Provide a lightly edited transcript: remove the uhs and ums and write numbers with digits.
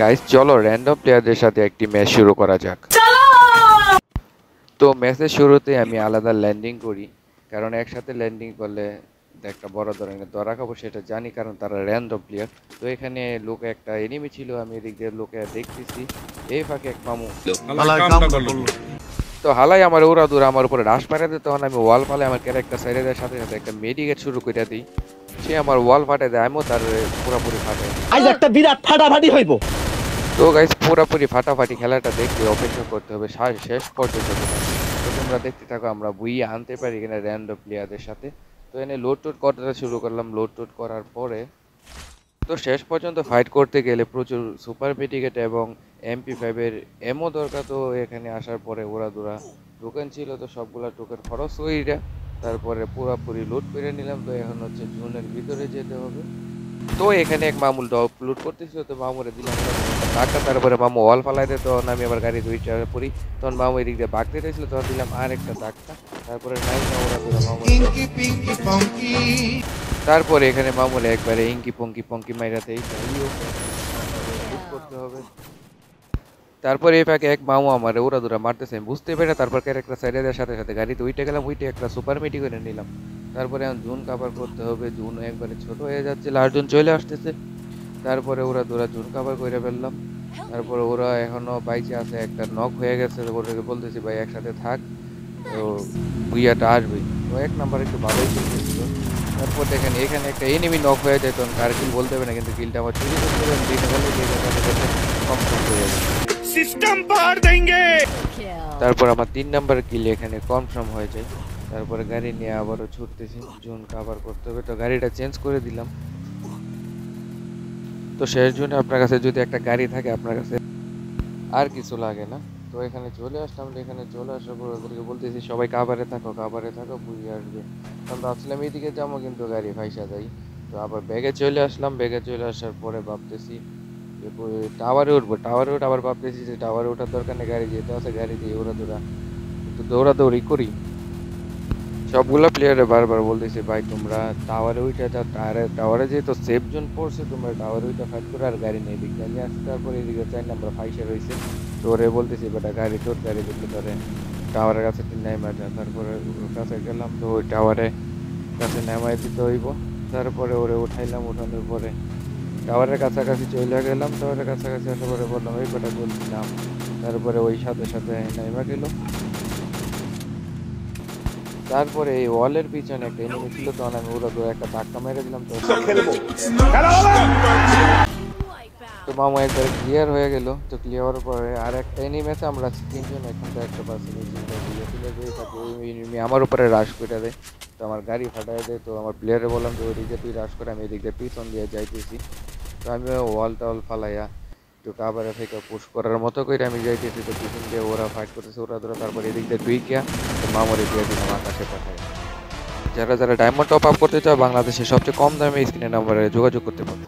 Guys চলো random প্লেয়ারদের সাথে একটি ম্যাচ শুরু করা যাক। তো ম্যাচের শুরুতে আমি আলাদা ল্যান্ডিং করি, কারণ একসাথে ল্যান্ডিং করলে একটা বড় ধরনের ধরা খাবো সেটা জানি, কারণ তারা র্যান্ডম প্লেয়ার। তো এখানে লোকে একটা এনিমি ছিল, আমি এদিক দিয়ে লোকে দেখতেছি, এই ফাঁকে এক মামু তো হালাই আমার ওরা দূর আমার উপরে রাশ মারে দেয়। তখন আমি ওয়াল ফালে আমার ক্যারেক্টার সাইডে দেওয়ার সাথে সাথে একটা মেডিকেট শুরু করে দিই। সে আমার ওয়াল ফাটে দেয়, আমিও তার পুরোপুরি ফাটে। আজ একটা বিরাট ফাটাফাটি হইব। তো গাইস পুরোপুরি ফাটাফাটি খেলাটা দেখতে অপেক্ষা করতে হবে শেষ পর্যন্ত। তো তোমরা দেখতে থাকো আমরা বুইয়ে আনতে পারি কিনা র্যান্ডম প্লেয়ারদের সাথে। তো এনে লোড টোড করতে শুরু করলাম। লোড টোড করার পরে তো শেষ পর্যন্ত ফাইট করতে গেলে প্রচুর সুপার মেডিকেট এবং MP5-এর এমও দরকার। তো এখানে আসার পরে ওরা দুরা টোকেন ছিল, তো সবগুলা টোকেন খরচ হইরা তারপরে পুরোপুরি লুট করে নিলাম। তো এখন হচ্ছে জোনের ভিতরে যেতে হবে। তো এখানে এক মামুল ডপ লুট করতেছিল, তো মামুরে দিলাম ধাক্কা, তারপরে মামু ওয়াল ফালাই দেয়। তখন আমি আবার গাড়ি দুইটা পড়ি, তখন মামু এদিক দিয়ে বাঘ দিতেছিল, তখন দিলাম আর একটা ধাক্কা। তারপরে নাই না ওরা দুরা মামু, তারপরে এখানে মামুলে একবারে ইঙ্কি পঙ্কি পঙ্কি মাইরাতেই করতে হবে। তারপরে এই ফাঁকে এক মামু আমার ওরা দুরা মারতেছে, আমি বুঝতে পারি না। তারপর ক্যারেক্টার সাইডে দেওয়ার সাথে সাথে গাড়িতে উইটে গেলাম, উইটে একটা সুপার মেডি করে নিলাম। তারপরে এখন জুন কাভার করতে হবে, জুন একবারে ছোট হয়ে যাচ্ছে, লাস্ট জুন চলে আসতেছে। তারপরে ওরা দুরা জুন কাভার করে ফেললাম। তারপরে ওরা এখনো বাইচে আছে, একটা নক হয়ে গেছে। ওদেরকে বলতেছি ভাই একসাথে থাক, তো বুইয়াটা আসবে। তো এক নাম্বার একটু ভালোই চলতেছিল। তারপর দেখেন এখানে একটা এনিমি নক হয়ে যায়, তখন কার কিল বলতে হবে না, কিন্তু কিলটা আমার চুরি করতে হবে, দিতে বলে কম হয়ে যাবে। সিস্টেম পার দেंगे। তারপর আমার 3 নাম্বার কিল এখানে কনফার্ম হয়ে যায়। তারপরে গাড়ি নিয়ে আবারও ছুটতেছি, জোন কভার করতে হবে। তো গাড়িটা চেঞ্জ করে দিলাম। তো শেষ জন্য আপনার কাছে যদি একটা গাড়ি থাকে আপনার কাছে আর কিছু লাগে না। তো এখানে চলে আসলাম। এখানে চলে আসার পর ওদেরকে বলতেছি সবাই কাভারে থাকো, কাভারে থাকো, বুঝে আসবে। কারণ ভাবছিলাম এইদিকে যাবো, কিন্তু গাড়ি ফাইসা যাই। তো আবার ব্যাগে চলে আসলাম। ব্যাগে চলে আসার পরে ভাবতেছি টাওয়ারে উঠবো। টাওয়ারে উঠে আবার ভাবতেছি যে টাওয়ারে ওঠার দরকার নেই, গাড়ি যেতে আছে, গাড়ি দিয়ে ওরা একটু দৌড়াদৌড়ি করি। সবগুলো প্লেয়ারে বারবার বলতেছি ভাই তোমরা টাওয়ারে উঠে যাও, টাওয়ারে যেহেতু সেফ জোন পড়ছে, তোমরা টাওয়ারে উঠে ফাইট করে, আর গাড়ি নেই দিক গাড়ি আসছে। তারপরে এদিকে 4 নাম্বার ফাইসে রয়েছে। তো ওরে বলতেছি বেটা গাড়ি তোর, গাড়ি দেখলে ধরে টাওয়ারের কাছে নেমে যা। তারপরে ওর কাছে গেলাম, তো ওই টাওয়ারে কাছে নামাই দিতে হইব। তারপরে ওরে উঠাইলাম, উঠানোর পরে টাওয়ারের কাছাকাছি চলে গেলাম। টাওয়ারের কাছাকাছি আসার পরে বললাম ওই কটা বলছিলাম। তারপরে ওই সাথে সাথে নেমে গেল। তারপরে এই ওয়ালের পিছনে একটা এনিমি ছিল, তখন আমি ওরা দু একটা ধাক্কা মেরে দিলাম। তো মামা একবার ক্লিয়ার হয়ে গেল। তো ক্লিয়ার হওয়ার পরে আর একটা এনিমি আছে, আমরা 3জন এখন তো একটা পার্সেন্ট আমার উপরে রাশ করে দেয়। তো আমার গাড়ি ফাটাই দেয়। তো আমার প্লেয়ারে বললাম যে ওই দিক দিয়ে তুই রাশ করে, আমি এদিক দিয়ে পিছন দিয়ে যাইতেছি। তো আমি ওয়াল টাওয়াল ফালাইয়া একটু কাভারে থেকে পুশ করার মতো করে আমি যাইতেছি। তো পিছন দিয়ে ওরা ফাইট করতেছে, ওরা ধরে। তারপর এদিক দিয়ে টুইকিয়া তো মামরে দিয়ে দিলাম আকাশে পাঠায়। যারা যারা ডায়মন্ড টপ আপ করতে চাও বাংলাদেশের সবচেয়ে কম দামে স্ক্রিনের নাম্বারে যোগাযোগ করতে পারবে।